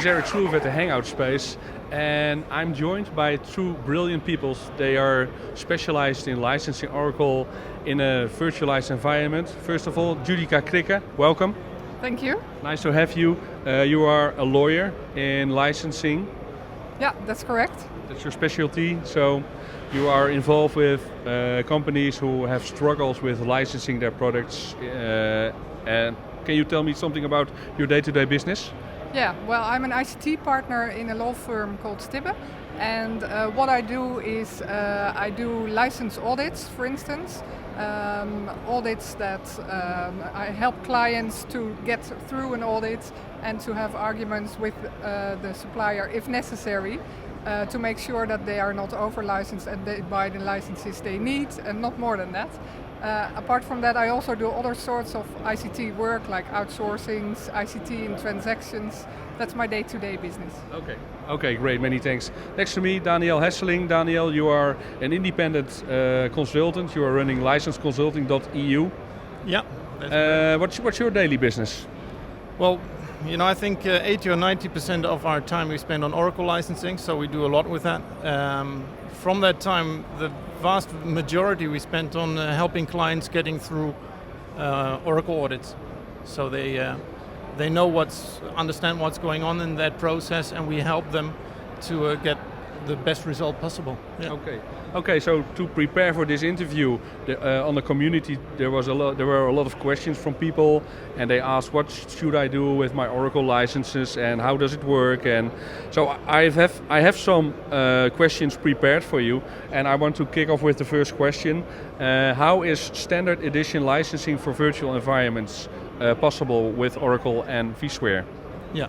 is Eric Sloef at the Hangout Space, and I'm joined by two brilliant people. They are specialized in licensing Oracle in a virtualized environment. First of all, Judika Krikke, welcome. Thank you. Nice to have you. You are a lawyer in licensing. Yeah, that's correct. That's your specialty. So you are involved with companies who have struggles with licensing their products. And can you tell me something about your day-to-day business? Yeah, well, I'm an ICT partner in a law firm called Stibbe. And what I do is I do license audits, for instance. Audits that I help clients to get through an audit and to have arguments with the supplier if necessary to make sure that they are not over-licensed and they buy the licenses they need and not more than that. Apart from that, I also do other sorts of ICT work like outsourcing, ICT in transactions. That's my day-to-day business. Okay, great, many thanks. Next to me, Daniel Hesseling. Daniel, you are an independent consultant. You are running licenseconsulting.eu. Yeah. What's your daily business? Well, I think 80 or 90% of our time we spend on Oracle licensing, so we do a lot with that. From that time, the vast majority we spent on helping clients getting through Oracle audits. So they know understand what's going on in that process, and we help them to get the best result possible. Yeah. Okay. So to prepare for this interview, on the community there were a lot of questions from people, and they asked, what should I do with my Oracle licenses and how does it work? And so I have some questions prepared for you, and I want to kick off with the first question. How is standard edition licensing for virtual environments possible with Oracle and VMware? Yeah.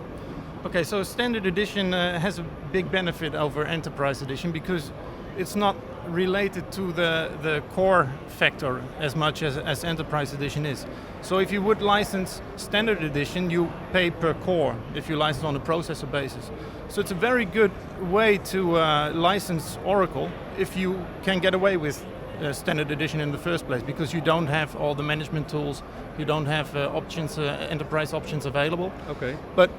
Okay, so standard edition has a big benefit over enterprise edition because it's not related to the core factor as much as enterprise edition is. So if you would license standard edition, you pay per core if you license on a processor basis. So it's a very good way to license Oracle if you can get away with standard edition in the first place, because you don't have all the management tools, you don't have enterprise options available. Okay. But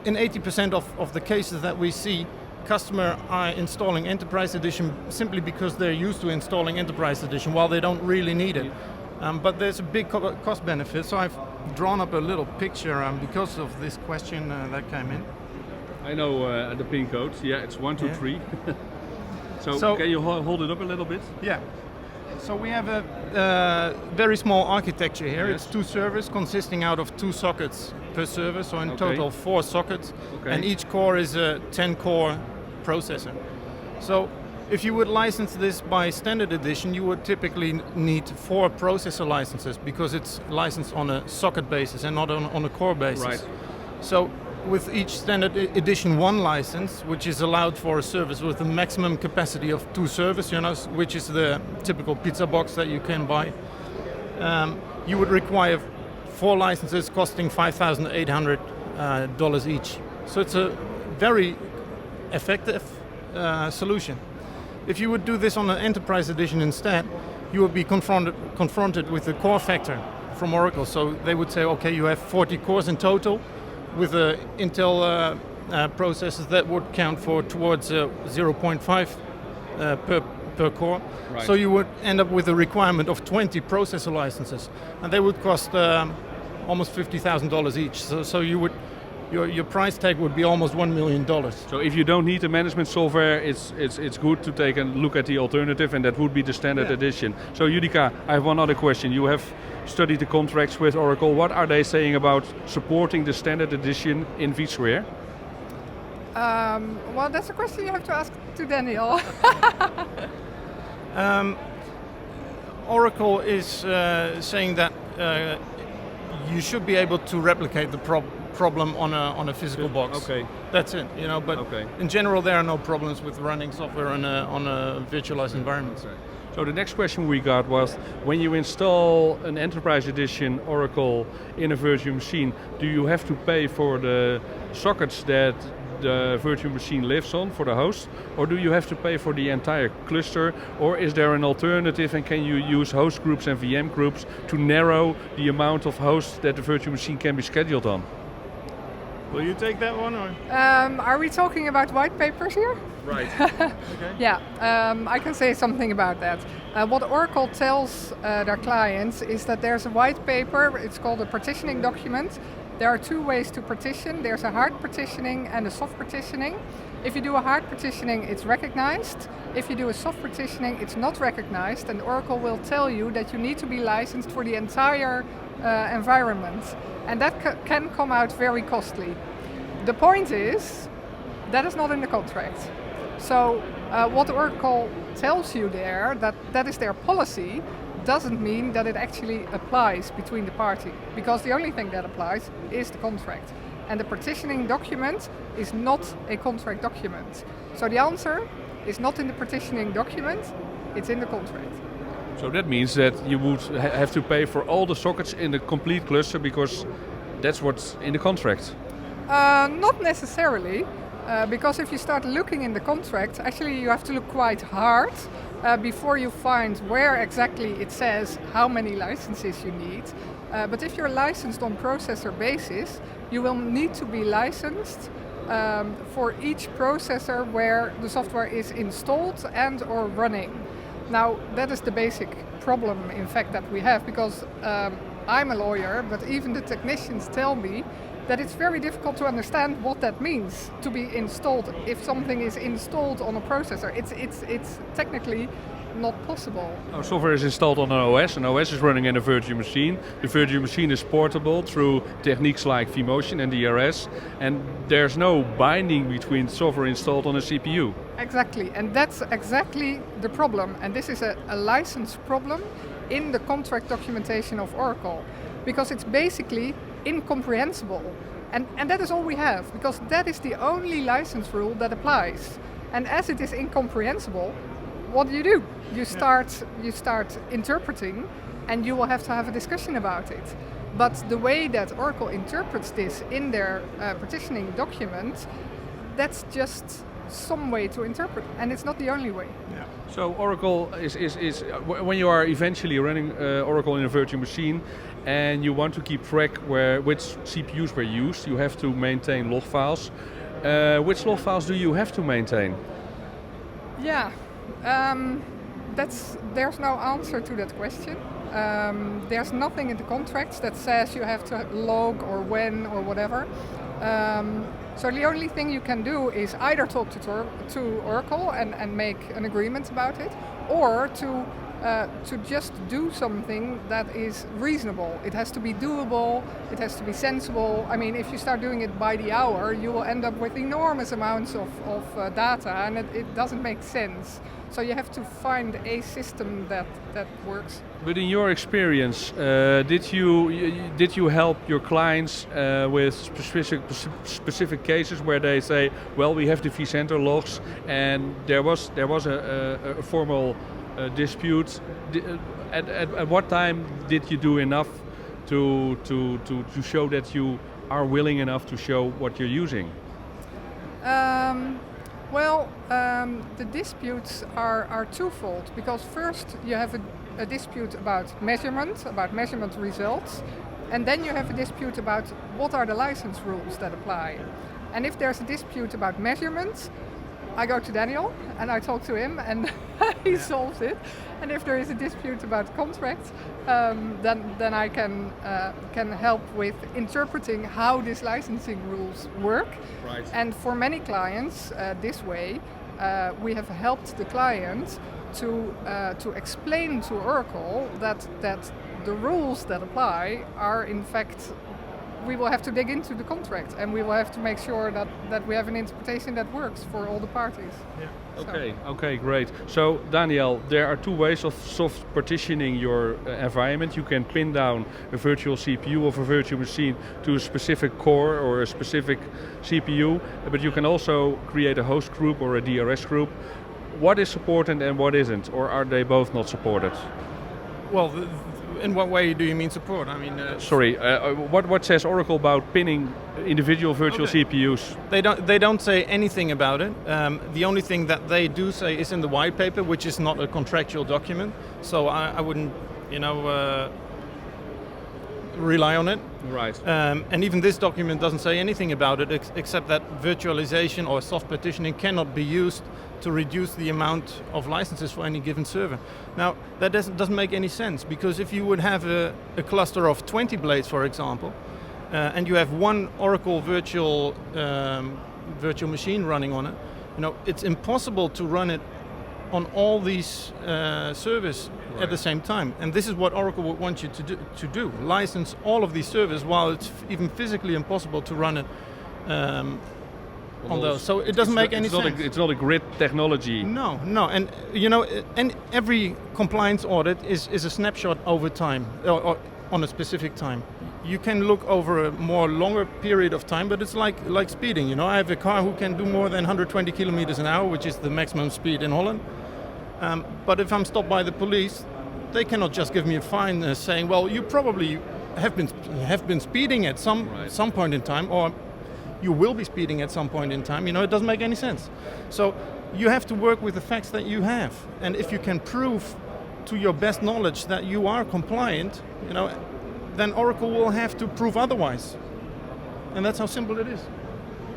in 80% of the cases that we see, customers are installing Enterprise Edition simply because they're used to installing Enterprise Edition while they don't really need it. But there's a big cost benefit, so I've drawn up a little picture because of this question that came in. I know the pin code. Yeah, it's 123. So can you hold it up a little bit? Yeah. So we have a very small architecture here. Yes. It's 2 servers consisting out of 2 sockets per server, so in total 4 sockets. Okay. And each core is a 10-core processor. So if you would license this by standard edition, you would typically need 4 processor licenses because it's licensed on a socket basis and not on a core basis. Right. So with each standard edition 1 license, which is allowed for a service with a maximum capacity of 2 servers, which is the typical pizza box that you can buy, you would require 4 licenses costing $5,800 each. So it's a very effective solution. If you would do this on an enterprise edition instead, you would be confronted with the core factor from Oracle. So they would say, okay, you have 40 cores in total, with Intel processors that would count for towards 0.5 per core. Right. So you would end up with a requirement of 20 processor licenses, and they would cost almost $50,000 each. So you would your price tag would be almost $1 million. So if you don't need the management software, it's good to take a look at the alternative, and that would be the standard edition. So Judika, I have one other question. You have studied the contracts with Oracle. What are they saying about supporting the standard edition in VMware? Well, that's a question you have to ask to Daniel. Oracle is saying that you should be able to replicate the problem on a physical box. Okay. That's it, but in general there are no problems with running software on a virtualized environment. Right. So the next question we got was, when you install an Enterprise Edition Oracle in a virtual machine, do you have to pay for the sockets that the virtual machine lives on, for the host, or do you have to pay for the entire cluster, or is there an alternative, and can you use host groups and VM groups to narrow the amount of hosts that the virtual machine can be scheduled on? Will you take that one or? Are we talking about white papers here? Right. Okay. Yeah, I can say something about that. What Oracle tells their clients is that there's a white paper, it's called a partitioning document. There are two ways to partition. There's a hard partitioning and a soft partitioning. If you do a hard partitioning, it's recognized. If you do a soft partitioning, it's not recognized, and Oracle will tell you that you need to be licensed for the entire environment. And that can come out very costly. The point is, that is not in the contract. So what Oracle tells you there, that is their policy, doesn't mean that it actually applies between the party, because the only thing that applies is the contract. And the partitioning document is not a contract document. So the answer is not in the partitioning document, it's in the contract. So that means that you would have to pay for all the sockets in the complete cluster because that's what's in the contract. Not necessarily, because if you start looking in the contract, actually you have to look quite hard before you find where exactly it says how many licenses you need. But if you're licensed on processor basis, you will need to be licensed for each processor where the software is installed and or running. Now, that is the basic problem, in fact, that we have, because I'm a lawyer, but even the technicians tell me that it's very difficult to understand what that means to be installed. If something is installed on a processor, it's technically not possible. Our software is installed on an OS. An OS is running in a virtual machine. The virtual machine is portable through techniques like vMotion and DRS, and there's no binding between software installed on a CPU. Exactly, and that's exactly the problem. And this is a license problem in the contract documentation of Oracle, because it's basically incomprehensible. And that is all we have, because that is the only license rule that applies. And as it is incomprehensible, what do? You start interpreting, and you will have to have a discussion about it. But the way that Oracle interprets this in their partitioning document, that's just some way to interpret, and it's not the only way. Yeah. So Oracle is when you are eventually running Oracle in a virtual machine, and you want to keep track which CPUs were used, you have to maintain log files. Which log files do you have to maintain? Yeah, there's no answer to that question. There's nothing in the contracts that says you have to log or when or whatever. So the only thing you can do is either talk to Oracle and make an agreement about it, or to just do something that is reasonable. It has to be doable, it has to be sensible. I mean, if you start doing it by the hour, you will end up with enormous amounts of data, and it doesn't make sense. So you have to find a system that works. But in your experience, did you help your clients with specific cases where they say, well, we have the vCenter logs, and there was a formal dispute? At what time did you do enough to show that you are willing enough to show what you're using? The disputes are twofold, because first you have a dispute about measurement results, and then you have a dispute about what are the license rules that apply. And if there's a dispute about measurements, I go to Daniel and I talk to him, and he solves it. And if there is a dispute about contract, then I can help with interpreting how these licensing rules work. Right. And for many clients, this way, we have helped the client to explain to Oracle that the rules that apply are in fact. We will have to dig into the contract, and we will have to make sure that we have an interpretation that works for all the parties. Yeah. Okay, great. So Daniel, there are two ways of soft partitioning your environment. You can pin down a virtual CPU of a virtual machine to a specific core or a specific CPU, but you can also create a host group or a DRS group. What is supported and what isn't, or are they both not supported? Well, in what way do you mean support? I mean, what says Oracle about pinning individual virtual CPUs? They don't say anything about it. The only thing that they do say is in the white paper, which is not a contractual document. So I wouldn't, rely on it. Right. And even this document doesn't say anything about it except that virtualization or soft partitioning cannot be used to reduce the amount of licenses for any given server. Now, that doesn't make any sense, because if you would have a cluster of 20 blades, for example, and you have one Oracle virtual machine running on it, it's impossible to run it on all these servers at the same time. And this is what Oracle would want you to do. License all of these servers while it's even physically impossible to run it on those. So it doesn't make any sense. It's not a grid technology. No. And and every compliance audit is a snapshot over time, or on a specific time. You can look over a more longer period of time, but it's like speeding. I have a car who can do more than 120 kilometers an hour, which is the maximum speed in Holland. But if I'm stopped by the police, they cannot just give me a fine saying, well, you probably have been speeding at some point in time, or you will be speeding at some point in time. It doesn't make any sense. So you have to work with the facts that you have, and if you can prove to your best knowledge that you are compliant, then Oracle will have to prove otherwise. And that's how simple it is.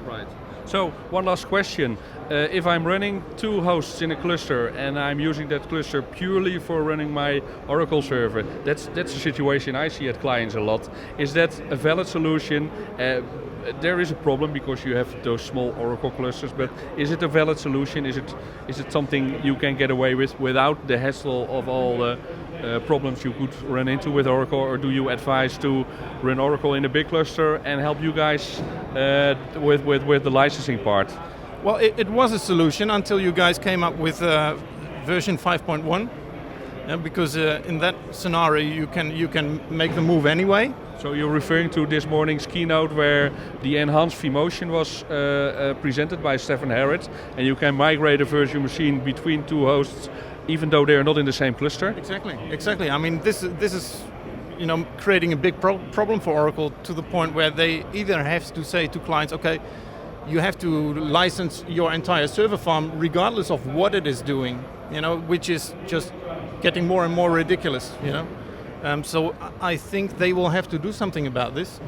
Right. So one last question. If I'm running 2 hosts in a cluster and I'm using that cluster purely for running my Oracle server, that's a situation I see at clients a lot. Is that a valid solution? There is a problem because you have those small Oracle clusters, but is it a valid solution? Is it something you can get away with without the hassle of all the problems you could run into with Oracle, or do you advise to run Oracle in a big cluster and help you guys with the licensing part? Well, it was a solution until you guys came up with version 5.1, because in that scenario you can make the move anyway. So you're referring to this morning's keynote where the enhanced vMotion was presented by Stefan Harrod, and you can migrate a virtual machine between 2 hosts even though they're not in the same cluster? Exactly. I mean, this is creating a big problem for Oracle, to the point where they either have to say to clients, okay, you have to license your entire server farm regardless of what it is doing, which is just getting more and more ridiculous, So I think they will have to do something about this.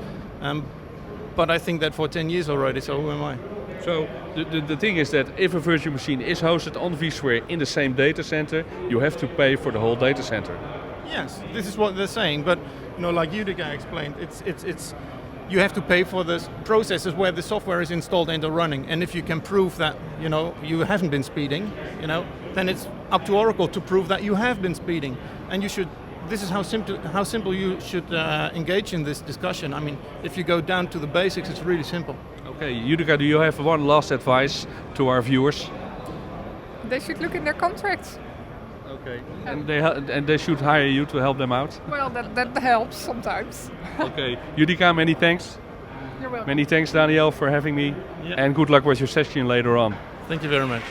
But I think that for 10 years already, so who am I? So the thing is that if a virtual machine is hosted on vSphere in the same data center, you have to pay for the whole data center. Yes, this is what they're saying, but like Utica explained, it's you have to pay for the processes where the software is installed and are running. And if you can prove that you haven't been speeding, then it's up to Oracle to prove that you have been speeding. And you should. This is how simple you should engage in this discussion. I mean, if you go down to the basics, it's really simple. Okay, Utica, do you have one last advice to our viewers? They should look in their contracts. Okay, and they should hire you to help them out? Well, that helps sometimes. Okay, Utica, many thanks. You're welcome. Many thanks, Daniel, for having me, and good luck with your session later on. Thank you very much.